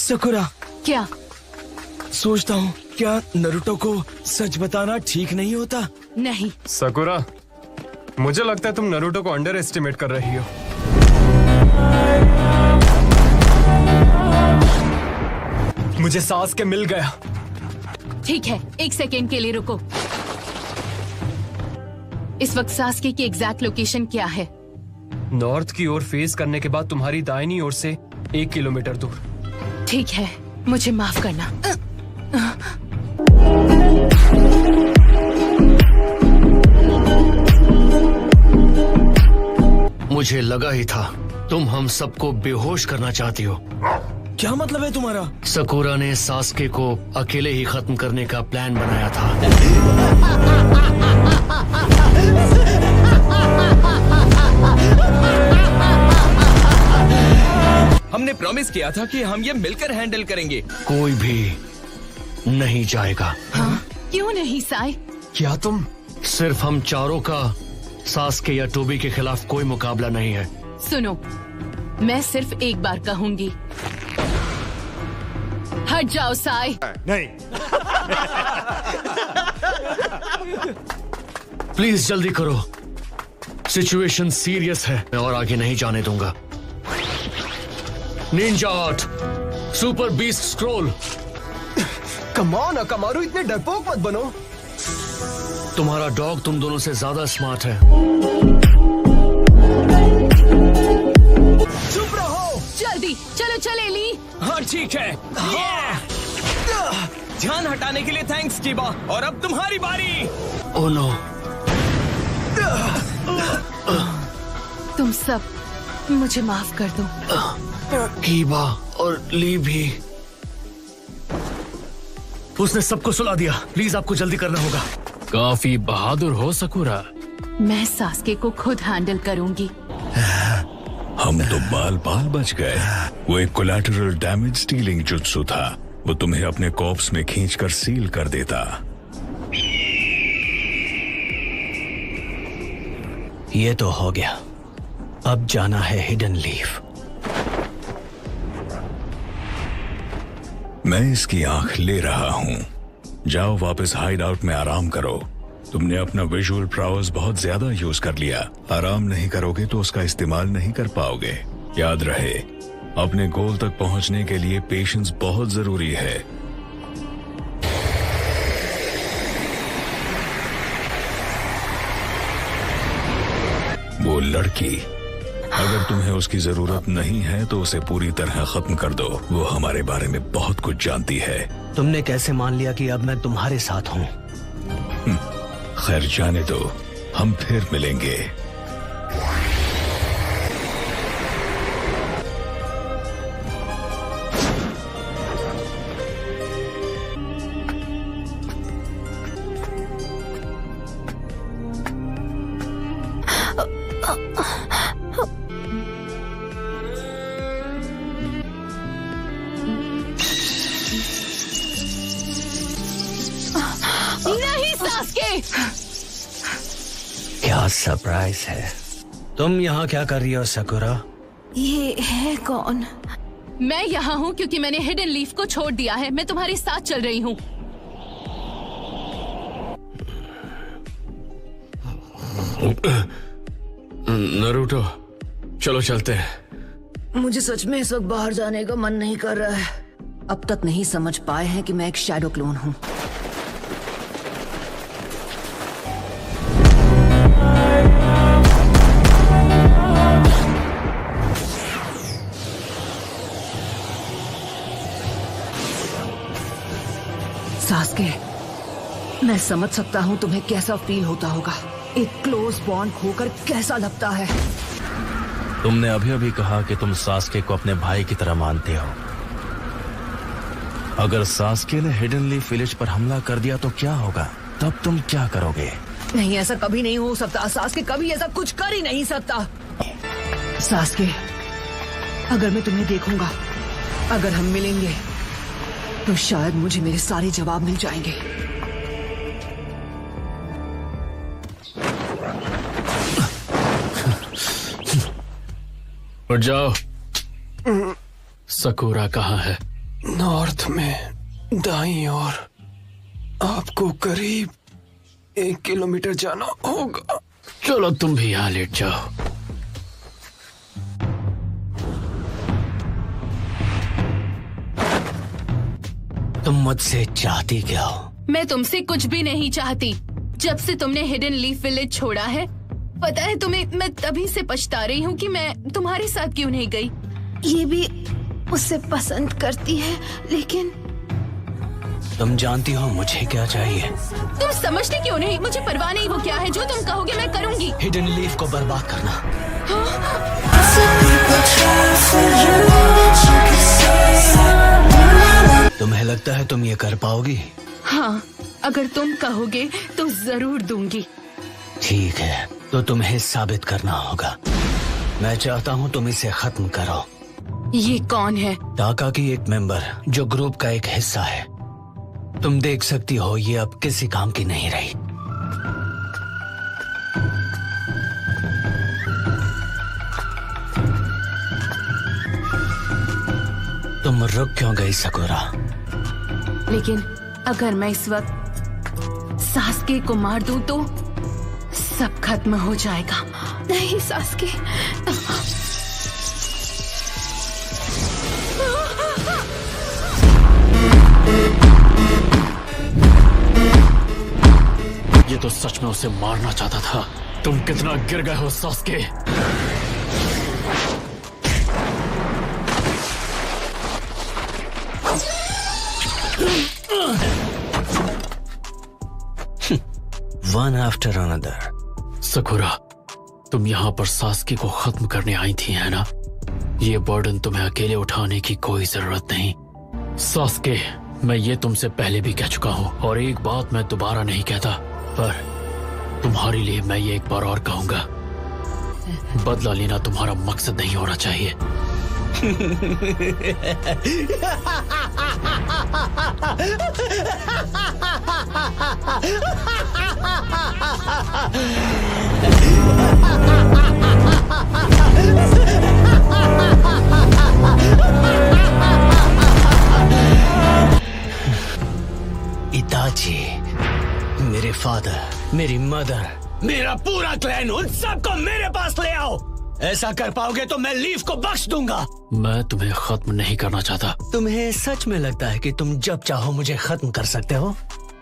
Sakura, क्या? सोचता हूँ क्या नरुटो को सच बताना ठीक नहीं होता? नहीं। सकुरा, मुझे लगता है तुम नरुटो को अंडर एस्टिमेट कर रही हो। मुझे सासके मिल गया। ठीक है, 1 सेकेंड के लिए रुको। इस वक्त सास्के की एग्जैक्ट लोकेशन क्या है? नॉर्थ की ओर फेस करने के बाद तुम्हारी दाहिनी ओर से 1 किलोमीटर दूर। ठीक है, मुझे माफ करना। मुझे लगा ही था तुम हम सबको बेहोश करना चाहती हो। क्या मतलब है तुम्हारा? सकुरा ने सास्के को अकेले ही खत्म करने का प्लान बनाया था। हमने प्रॉमिस किया था कि हम ये मिलकर हैंडल करेंगे। कोई भी नहीं जाएगा। हाँ? क्यों नहीं साई? क्या तुम? सिर्फ हम चारों का सास्के या टोबी के खिलाफ कोई मुकाबला नहीं है। सुनो, मैं सिर्फ एक बार कहूंगी, हट जाओ साई। नहीं। प्लीज जल्दी करो, सिचुएशन सीरियस है। मैं और आगे नहीं जाने दूंगा। Ninja art, super beast scroll. Come on Akamaru, इतने डरपोक मत बनो। तुम्हारा डॉग तुम दोनों से ज्यादा स्मार्ट है। चुप रहो। जल्दी चलो, चले ली। हाँ ठीक है। ध्यान हटाने के लिए थैंक्स कीबा। और अब तुम्हारी बारी। Oh no. तुम सब मुझे माफ कर दो। कीबा और ली भी। उसने सबको सुला दिया। प्लीज आपको जल्दी करना होगा। काफी बहादुर हो सकुरा। मैं सास्के को खुद हैंडल करूंगी। हम तो बाल बाल बच गए। वो एक कोलैटरल डैमेज स्टीलिंग जुत्सु था। वो तुम्हें अपने कॉर्प्स में खींचकर सील कर देता। ये तो हो गया। अब जाना है हिडन लीफ। मैं इसकी आंख ले रहा हूँ। जाओ वापस हाइड आउट में आराम करो। तुमने अपना विजुअल प्राउस बहुत ज्यादा यूज कर लिया। आराम नहीं करोगे तो उसका इस्तेमाल नहीं कर पाओगे। याद रहे, अपने गोल तक पहुंचने के लिए पेशेंस बहुत जरूरी है। वो लड़की, अगर तुम्हें उसकी जरूरत नहीं है तो उसे पूरी तरह खत्म कर दो। वो हमारे बारे में बहुत कुछ जानती है। तुमने कैसे मान लिया कि अब मैं तुम्हारे साथ हूँ? खैर जाने दो, हम फिर मिलेंगे। नहीं सास्के! क्या सरप्राइज है। तुम यहाँ क्या कर रही हो सकुरा? ये है कौन? मैं यहाँ हूँ क्योंकि मैंने हिडन लीफ को छोड़ दिया है। मैं तुम्हारे साथ चल रही हूँ। नरूटो, चलो चलते हैं। मुझे सच में इस वक्त बाहर जाने का मन नहीं कर रहा है। अब तक नहीं समझ पाए हैं कि मैं एक शैडो क्लोन हूँ। सास्के, मैं समझ सकता हूँ तुम्हें कैसा फील होता होगा। एक क्लोज बॉन्ड खोकर कैसा लगता है। तुमने अभी अभी कहा कि तुम सास्के को अपने भाई की तरह मानते हो। अगर सास्के ने हिडन लीफ विलेज पर हमला कर दिया तो क्या होगा? तब तुम क्या करोगे? नहीं, ऐसा कभी नहीं हो सकता। सास्के कभी ऐसा कुछ कर ही नहीं सकता। सास्के, अगर मैं तुम्हें देखूंगा, अगर हम मिलेंगे, तो शायद मुझे मेरे सारे जवाब मिल जाएंगे। उठ जाओ। सकुरा कहाँ है? नॉर्थ में दाईं ओर आपको करीब 1 किलोमीटर जाना होगा। चलो तुम भी यहाँ लेट जाओ। तुम मुझसे चाहती क्या हो? मैं तुमसे कुछ भी नहीं चाहती। जब से तुमने हिडन लीफ विलेज छोड़ा है, पता है तुम्हें, मैं तभी से पछता रही हूँ कि मैं तुम्हारे साथ क्यों नहीं गई। ये भी उससे पसंद करती है, लेकिन तुम जानती हो मुझे क्या चाहिए? तुम समझते क्यों नहीं? मुझे परवाह नहीं वो क्या है, जो तुम कहोगे मैं करूँगी। हिडन लीफ को बर्बाद करना। तुम्हें लगता है तुम ये कर पाओगी? हाँ, अगर तुम कहोगे तो जरूर दूंगी। ठीक है, तो तुम्हें साबित करना होगा। मैं चाहता हूँ तुम इसे खत्म करो। ये कौन है? टाका की एक मेंबर जो ग्रुप का एक हिस्सा है। तुम देख सकती हो ये अब किसी काम की नहीं रही। तुम रुक क्यों गई सकुरा? लेकिन अगर मैं इस वक्त सास्के को मार दूं तो सब खत्म हो जाएगा। नहीं सास्के, ये तो सच में उसे मारना चाहता था। तुम कितना गिर गए हो Sasuke. One after another. Sakura, तुम यहाँ पर सास्के को खत्म करने आई थी, है ना? ये बर्डन तुम्हें अकेले उठाने की कोई जरूरत नहीं। सास्के, मैं ये तुमसे पहले भी कह चुका हूँ और एक बात मैं दोबारा नहीं कहता, पर तुम्हारे लिए मैं ये एक बार और कहूंगा। बदला लेना तुम्हारा मकसद नहीं होना चाहिए। इताची, मेरे फादर, मेरी मदर, मेरा पूरा क्लैन, उन सबको मेरे पास ले आओ। ऐसा कर पाओगे तो मैं लीफ को बख्श दूंगा। मैं तुम्हें खत्म नहीं करना चाहता। तुम्हें सच में लगता है कि तुम जब चाहो मुझे खत्म कर सकते हो?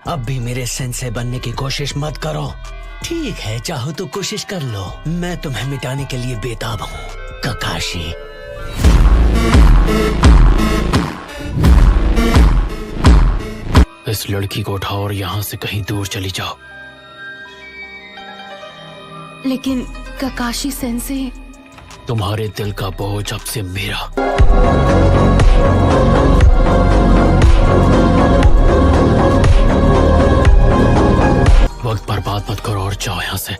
अब भी मेरे सेंसे बनने की कोशिश मत करो। ठीक है, चाहो तो कोशिश कर लो। मैं तुम्हें मिटाने के लिए बेताब हूँ, ककाशी। इस लड़की को उठाओ और यहाँ से कहीं दूर चली जाओ। लेकिन ककाशी सेंसे, तुम्हारे दिल का बोझ अब से मेरा। वक्त बर्बाद मत करो और जाओ यहाँ से।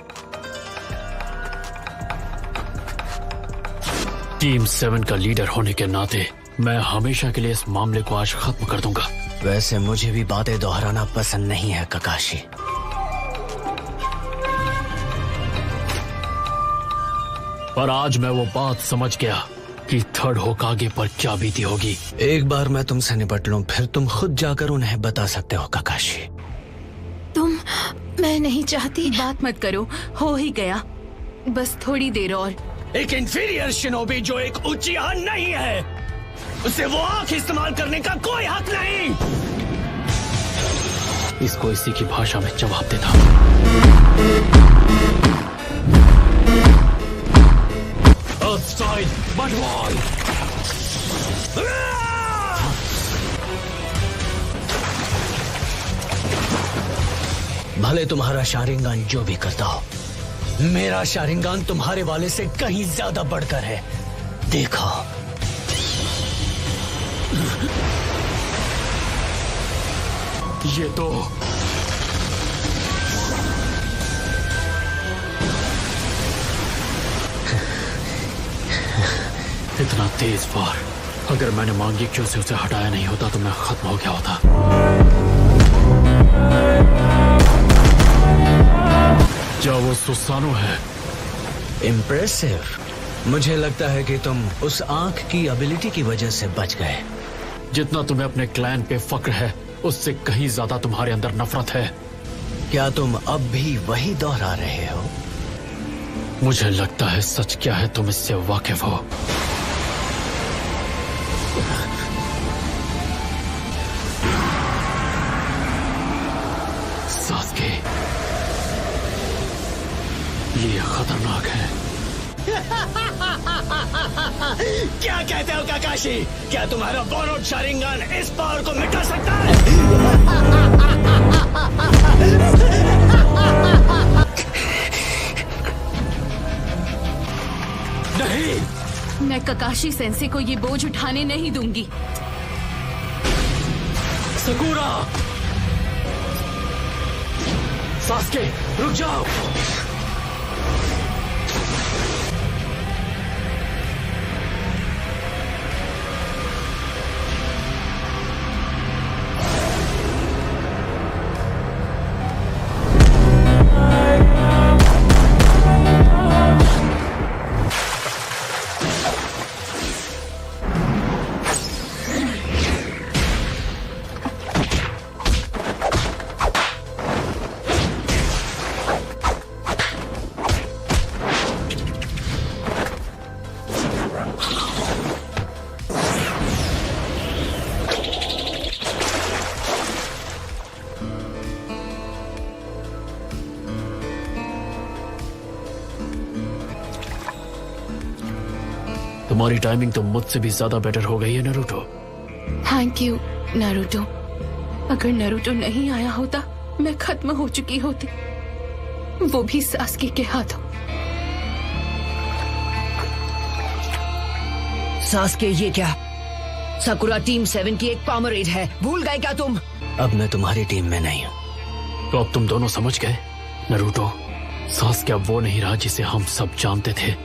टीम 7 का लीडर होने के नाते मैं हमेशा के लिए इस मामले को आज खत्म कर दूंगा। वैसे मुझे भी बातें दोहराना पसंद नहीं है ककाशी। पर आज मैं वो बात समझ गया कि थर्ड होकागे पर क्या बीती होगी। एक बार मैं तुमसे निपट लूं, फिर तुम खुद जाकर उन्हें बता सकते हो ककाशी। मैं नहीं चाहती। बात मत करो, हो ही गया, बस थोड़ी देर और। एक इंफीरियर शिनोबी जो एक उचिया नहीं है, उसे वो आंख इस्तेमाल करने का कोई हक नहीं। इसको इसी की भाषा में जवाब देता। भले तुम्हारा शारिंगान जो भी करता हो, मेरा शारिंगान तुम्हारे वाले से कहीं ज्यादा बढ़कर है। देखो, ये तो इतना तेज वार, अगर मैंने मांगी से उसे हटाया नहीं होता तो मैं खत्म हो गया होता। क्या वो सुसानो है? इम्प्रेसिव। मुझे लगता है कि तुम उस आंख की एबिलिटी की वजह से बच गए। जितना तुम्हें अपने क्लैन पे फक्र है, उससे कहीं ज्यादा तुम्हारे अंदर नफरत है। क्या तुम अब भी वही दोहरा रहे हो? मुझे लगता है सच क्या है तुम इससे वाकिफ हो। सास्के, ये खतरनाक है। क्या कहते हो काकाशी? क्या तुम्हारा बोरोड शारिंगन इस पावर को मिटा सकता है? नहीं, मैं ककाशी सेंसे को ये बोझ उठाने नहीं दूंगी। सकुरा! सास्के, रुक जाओ। तुम्हारी टाइमिंग तो मुझसे भी ज्यादा बेटर हो गई है नारुतो। Thank you Naruto. अगर नारुतो नहीं आया होता मैं खत्म हो चुकी होती, वो भी सास्के के हाथों। सास्के, ये क्या? साकुरा टीम 7 की एक कॉमरेड है, भूल गए क्या तुम? अब मैं तुम्हारी टीम में नहीं हूँ। तो अब तुम दोनों समझ गए नारुतो, सास्के अब वो नहीं रहा जिसे हम सब जानते थे।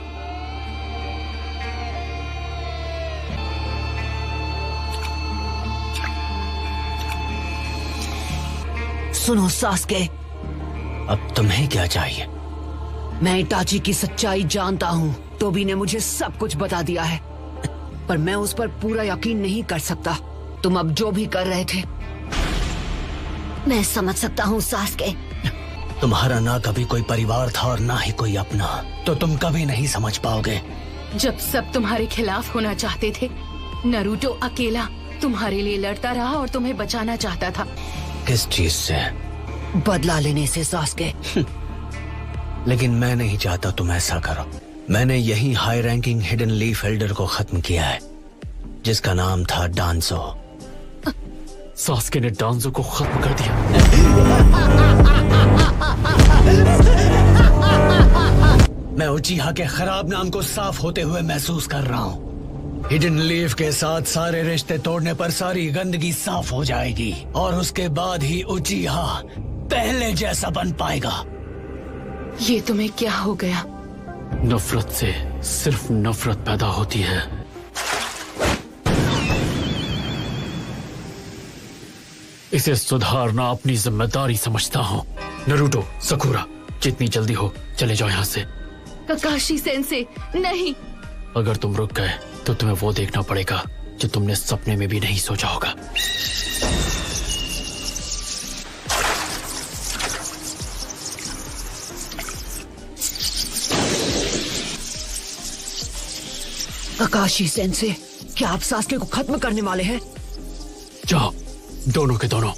सुनो सास्के, अब तुम्हें क्या चाहिए? मैं इटाची की सच्चाई जानता हूँ। टोबी ने मुझे सब कुछ बता दिया है, पर मैं उस पर पूरा यकीन नहीं कर सकता। तुम अब जो भी कर रहे थे, मैं समझ सकता हूँ सास्के। तुम्हारा ना कभी कोई परिवार था और ना ही कोई अपना, तो तुम कभी नहीं समझ पाओगे। जब सब तुम्हारे खिलाफ होना चाहते थे, नारुतो अकेला तुम्हारे लिए लड़ता रहा और तुम्हें बचाना चाहता था। किस चीज से? बदला लेने से सास्के। लेकिन मैं नहीं चाहता तुम ऐसा करो। मैंने यही high ranking hidden leaf Elder को खत्म किया है, जिसका नाम था डांसो। सास्के ने डांसो को खत्म कर दिया। मैं उचिहा के खराब नाम को साफ होते हुए महसूस कर रहा हूँ। हिडन लीफ के साथ सारे रिश्ते तोड़ने पर सारी गंदगी साफ हो जाएगी और उसके बाद ही उचिहा पहले जैसा बन पाएगा। ये तुम्हें क्या हो गया? नफरत से सिर्फ नफरत पैदा होती है। इसे सुधारना अपनी जिम्मेदारी समझता हूँ। नारुतो, सकुरा, जितनी जल्दी हो चले जाओ यहाँ से। ककाशी सेंसे, नहीं। अगर तुम रुक गए तो तुम्हें वो देखना पड़ेगा जो तुमने सपने में भी नहीं सोचा होगा। ककाशी सेंसे, क्या आप सास्के को खत्म करने वाले हैं? जाओ, दोनों के दोनों।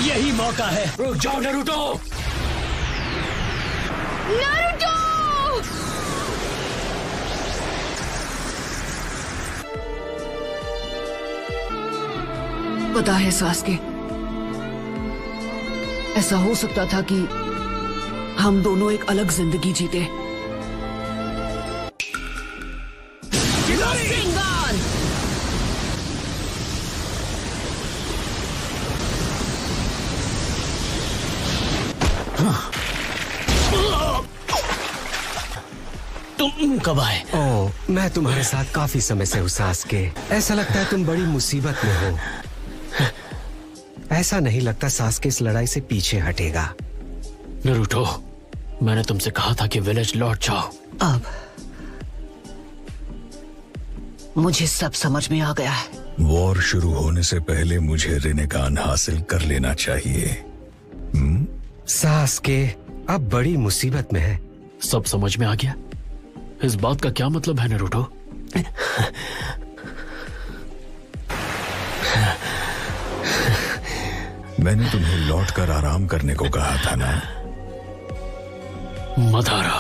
यही मौका है। रुक जाओ नारुतो। नारुतो! पता है सास्के, ऐसा हो सकता था कि हम दोनों एक अलग जिंदगी जीते। तुम कब आए? ओह, मैं तुम्हारे साथ काफी समय से हूँ सास्के। ऐसा लगता है तुम बड़ी मुसीबत में हो। ऐसा नहीं लगता सास्के इस लड़ाई से पीछे हटेगा। नारुतो, मैंने तुमसे कहा था कि विलेज लौट जाओ। मुझे सब समझ में आ गया है। वॉर शुरू होने से पहले मुझे रिनेगान हासिल कर लेना चाहिए। सास्के अब बड़ी मुसीबत में है। सब समझ में आ गया। इस बात का क्या मतलब है नारुतो? मैंने तुम्हें लौटकर आराम करने को कहा था ना। मदारा,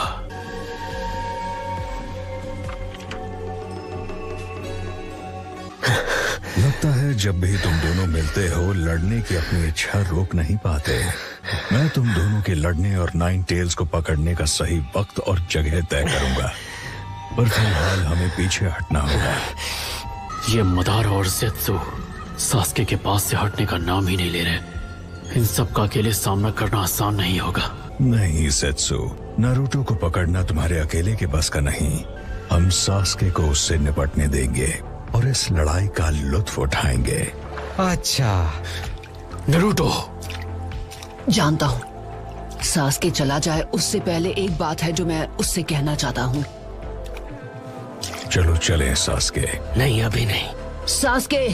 लगता है जब भी तुम दोनों मिलते हो लड़ने की अपनी इच्छा रोक नहीं पाते। मैं तुम दोनों के लड़ने और नाइन टेल्स को पकड़ने का सही वक्त और जगह तय करूंगा, पर फिलहाल हमें पीछे हटना होगा। ये मदारा और ज़ेत्सु सास्के के पास से हटने का नाम ही नहीं ले रहे। इन सब का अकेले सामना करना आसान नहीं होगा। नहीं ज़ेत्सु, नारुतो को पकड़ना तुम्हारे अकेले के बस का नहीं। हम सास्के को उससे निपटने देंगे और इस लड़ाई का लुत्फ उठाएंगे। अच्छा नारुतो, जानता हूँ सास्के चला जाए उससे पहले एक बात है जो मैं उससे कहना चाहता हूँ। चलो चलें सास्के। नहीं, अभी नहीं। सास्के,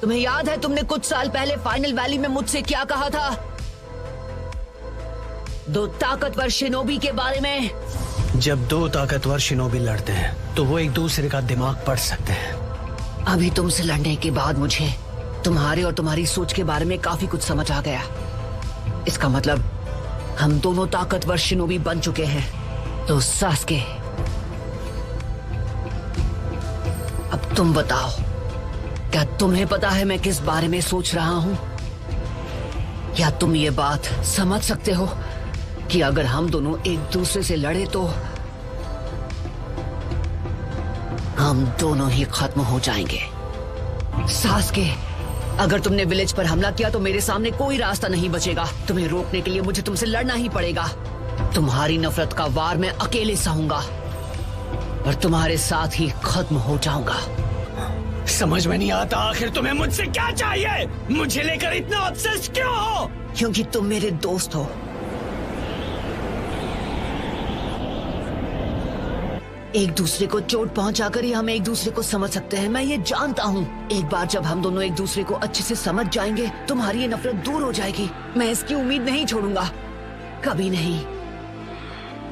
तुम्हें याद है तुमने कुछ साल पहले फाइनल वैली में मुझसे क्या कहा था? 2 ताकतवर शिनोबी के बारे में। जब 2 ताकतवर शिनोबी लड़ते हैं तो वो एक दूसरे का दिमाग पढ़ सकते हैं। अभी तुमसे लड़ने के बाद मुझे तुम्हारे और तुम्हारी सोच के बारे में काफी कुछ समझ आ गया। इसका मतलब हम दोनों ताकतवर शिनोबी बन चुके हैं। तो सास्के, अब तुम बताओ, क्या तुम्हें पता है मैं किस बारे में सोच रहा हूं? क्या तुम ये बात समझ सकते हो कि अगर हम दोनों एक दूसरे से लड़े तो हम दोनों ही खत्म हो जाएंगे? सास्के, अगर तुमने विलेज पर हमला किया तो मेरे सामने कोई रास्ता नहीं बचेगा। तुम्हें रोकने के लिए मुझे तुमसे लड़ना ही पड़ेगा। तुम्हारी नफरत का वार मैं अकेले सहूंगा और तुम्हारे साथ ही खत्म हो जाऊंगा। समझ में नहीं आता आखिर तुम्हें मुझसे क्या चाहिए? मुझे लेकर इतना ऑब्सेस्ड क्यों हो? क्योंकि तुम मेरे दोस्त हो। एक दूसरे को चोट पहुंचाकर ही हम एक दूसरे को समझ सकते हैं, मैं ये जानता हूँ। एक बार जब हम दोनों एक दूसरे को अच्छे से समझ जाएंगे तुम्हारी ये नफरत दूर हो जाएगी। मैं इसकी उम्मीद नहीं छोड़ूंगा, कभी नहीं।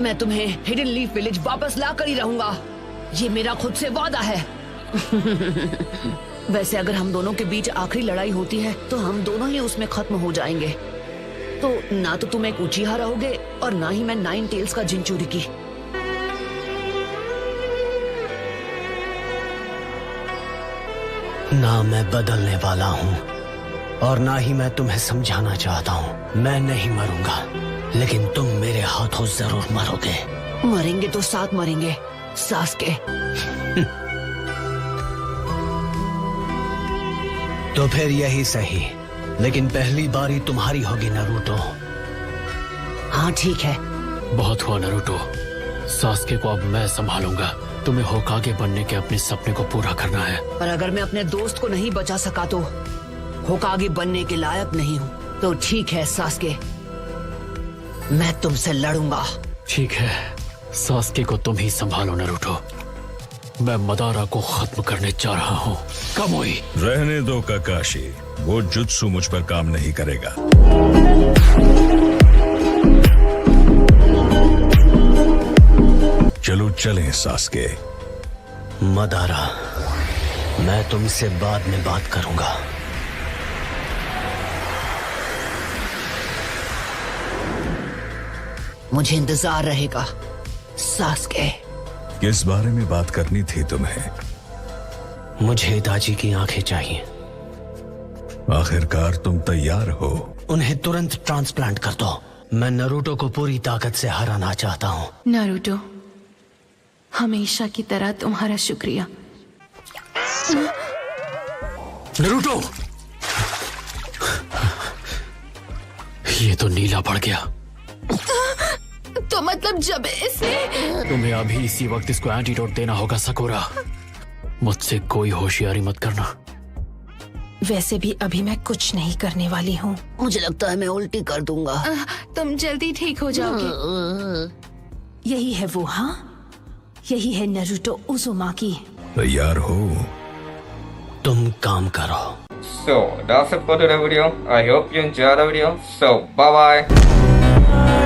मैं तुम्हें हिडन लीफ विलेज वापस ला कर ही रहूंगा, ये मेरा खुद से वादा है। वैसे अगर हम दोनों के बीच आखिरी लड़ाई होती है तो हम दोनों ही उसमें खत्म हो जाएंगे। तो ना तो तुम एक उचिहा रहोगे और ना ही मैं 9 टेल्स का जिंचुरिकी। ना मैं बदलने वाला हूँ और ना ही मैं तुम्हें समझाना चाहता हूँ। मैं नहीं मरूंगा, लेकिन तुम मेरे हाथों जरूर मरोगे। मरेंगे तो साथ मरेंगे सास्के। तो फिर यही सही, लेकिन पहली बारी तुम्हारी होगी नारुतो। हाँ ठीक है। बहुत हुआ नारुतो, सास्के को अब मैं संभालूंगा। तुम्हें होकागे बनने के अपने सपने को पूरा करना है। पर अगर मैं अपने दोस्त को नहीं बचा सका तो होकागे बनने के लायक नहीं हूँ। तो ठीक है सास्के, मैं तुमसे लड़ूंगा। ठीक है, सास्के को तुम ही संभालो नारुतो। मैं मदारा को खत्म करने जा रहा हूँ। कामोई, रहने दो काकाशी, वो जुत्सु मुझ पर काम नहीं करेगा। चलो चलें सास्के। मदारा, मैं तुमसे बाद में बात करूंगा। मुझे इंतजार रहेगा सास्के। किस बारे में बात करनी थी तुम्हें? मुझे हिताची की आंखें चाहिए। आखिरकार तुम तैयार हो? उन्हें तुरंत ट्रांसप्लांट कर दो। मैं नारुतो को पूरी ताकत से हराना चाहता हूँ। नारुतो, हमेशा की तरह तुम्हारा शुक्रिया। नारुतो, ये तो नीला पड़ गया। तो मतलब जब इसने तुम्हें अभी इसी वक्त इसको एंटीडोट देना होगा सकोरा। मुझसे कोई होशियारी मत करना। वैसे भी अभी मैं कुछ नहीं करने वाली हूँ। मुझे लगता है मैं उल्टी कर दूंगा। तुम जल्दी ठीक हो जाओगे। यही है वो, हाँ, यही है नारुतो उज़ुमाकी। तैयार हो? तुम काम करो। So that's it for today's video. I hope you enjoyed the video. So bye bye.